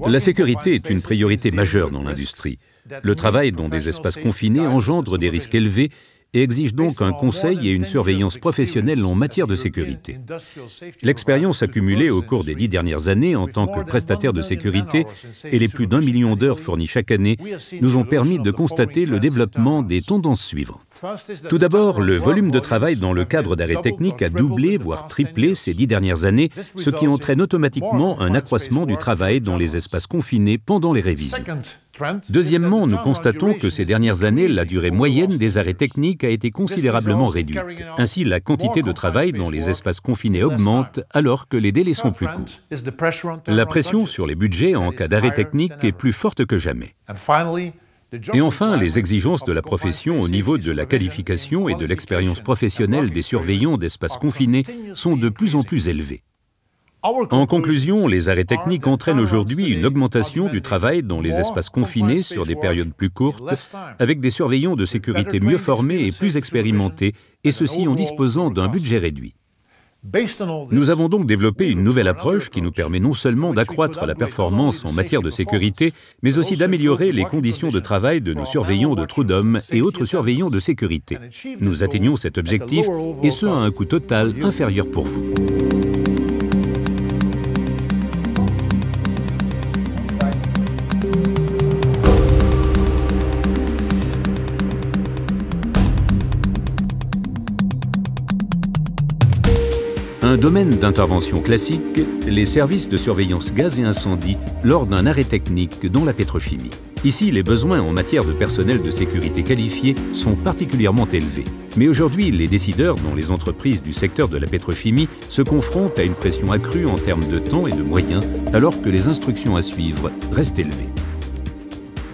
La sécurité est une priorité majeure dans l'industrie. Le travail dans des espaces confinés engendre des risques élevés et exige donc un conseil et une surveillance professionnelle en matière de sécurité. L'expérience accumulée au cours des 10 dernières années en tant que prestataire de sécurité et les plus d'1 million d'heures fournies chaque année nous ont permis de constater le développement des tendances suivantes. Tout d'abord, le volume de travail dans le cadre d'arrêts techniques a doublé, voire triplé ces 10 dernières années, ce qui entraîne automatiquement un accroissement du travail dans les espaces confinés pendant les révisions. Deuxièmement, nous constatons que ces dernières années, la durée moyenne des arrêts techniques a été considérablement réduite. Ainsi, la quantité de travail dans les espaces confinés augmente alors que les délais sont plus courts. La pression sur les budgets en cas d'arrêt technique est plus forte que jamais. Et enfin, les exigences de la profession au niveau de la qualification et de l'expérience professionnelle des surveillants d'espaces confinés sont de plus en plus élevées. En conclusion, les arrêts techniques entraînent aujourd'hui une augmentation du travail dans les espaces confinés sur des périodes plus courtes, avec des surveillants de sécurité mieux formés et plus expérimentés, et ceci en disposant d'un budget réduit. Nous avons donc développé une nouvelle approche qui nous permet non seulement d'accroître la performance en matière de sécurité, mais aussi d'améliorer les conditions de travail de nos surveillants de trous d'hommes et autres surveillants de sécurité. Nous atteignons cet objectif, et ce à un coût total inférieur pour vous. Un domaine d'intervention classique, les services de surveillance gaz et incendie lors d'un arrêt technique dans la pétrochimie. Ici, les besoins en matière de personnel de sécurité qualifié sont particulièrement élevés. Mais aujourd'hui, les décideurs dans les entreprises du secteur de la pétrochimie se confrontent à une pression accrue en termes de temps et de moyens, alors que les instructions à suivre restent élevées.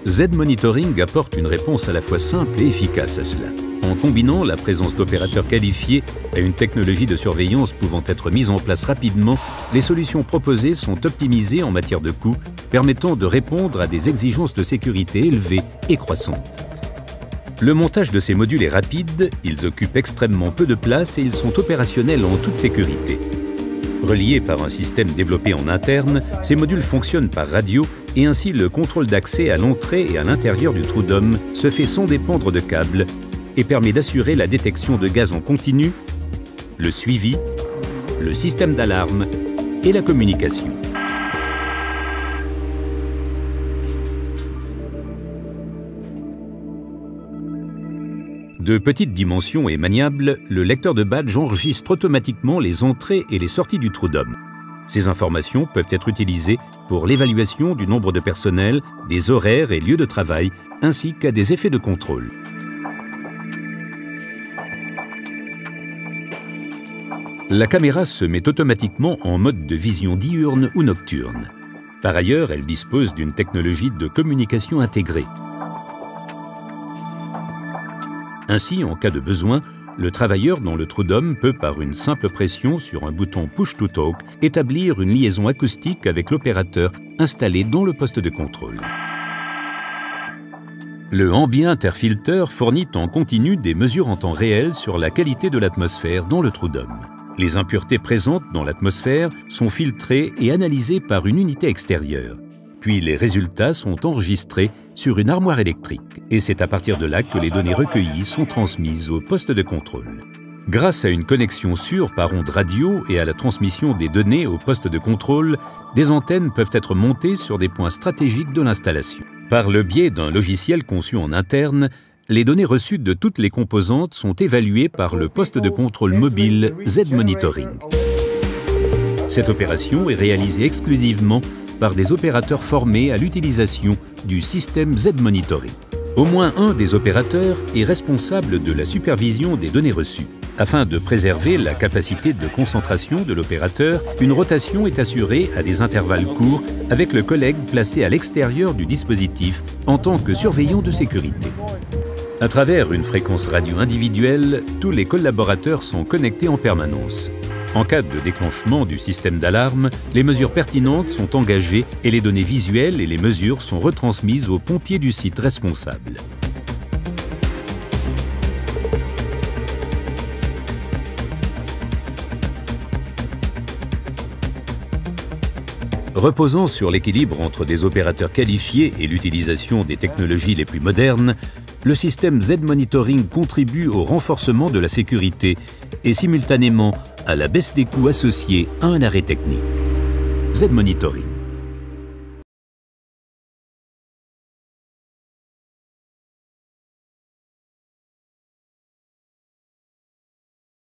Z-Monitoring apporte une réponse à la fois simple et efficace à cela. En combinant la présence d'opérateurs qualifiés à une technologie de surveillance pouvant être mise en place rapidement, les solutions proposées sont optimisées en matière de coûts, permettant de répondre à des exigences de sécurité élevées et croissantes. Le montage de ces modules est rapide, ils occupent extrêmement peu de place et ils sont opérationnels en toute sécurité. Reliés par un système développé en interne, ces modules fonctionnent par radio et ainsi le contrôle d'accès à l'entrée et à l'intérieur du trou d'homme se fait sans dépendre de câbles et permet d'assurer la détection de gaz en continu, le suivi, le système d'alarme et la communication. De petite dimension et maniable, le lecteur de badge enregistre automatiquement les entrées et les sorties du trou d'homme. Ces informations peuvent être utilisées pour l'évaluation du nombre de personnel, des horaires et lieux de travail, ainsi qu'à des effets de contrôle. La caméra se met automatiquement en mode de vision diurne ou nocturne. Par ailleurs, elle dispose d'une technologie de communication intégrée. Ainsi, en cas de besoin, le travailleur dans le trou d'homme peut, par une simple pression sur un bouton Push to Talk, établir une liaison acoustique avec l'opérateur installé dans le poste de contrôle. Le Ambient Air Filter fournit en continu des mesures en temps réel sur la qualité de l'atmosphère dans le trou d'homme. Les impuretés présentes dans l'atmosphère sont filtrées et analysées par une unité extérieure. Puis les résultats sont enregistrés sur une armoire électrique. Et c'est à partir de là que les données recueillies sont transmises au poste de contrôle. Grâce à une connexion sûre par ondes radio et à la transmission des données au poste de contrôle, des antennes peuvent être montées sur des points stratégiques de l'installation. Par le biais d'un logiciel conçu en interne, les données reçues de toutes les composantes sont évaluées par le poste de contrôle mobile Z-Monitoring. Cette opération est réalisée exclusivement par des opérateurs formés à l'utilisation du système Z-Monitoring. Au moins un des opérateurs est responsable de la supervision des données reçues. Afin de préserver la capacité de concentration de l'opérateur, une rotation est assurée à des intervalles courts avec le collègue placé à l'extérieur du dispositif en tant que surveillant de sécurité. À travers une fréquence radio individuelle, tous les collaborateurs sont connectés en permanence. En cas de déclenchement du système d'alarme, les mesures pertinentes sont engagées et les données visuelles et les mesures sont retransmises aux pompiers du site responsable. Reposant sur l'équilibre entre des opérateurs qualifiés et l'utilisation des technologies les plus modernes, le système Z-Monitoring contribue au renforcement de la sécurité et simultanément à la baisse des coûts associés à un arrêt technique. Z-Monitoring.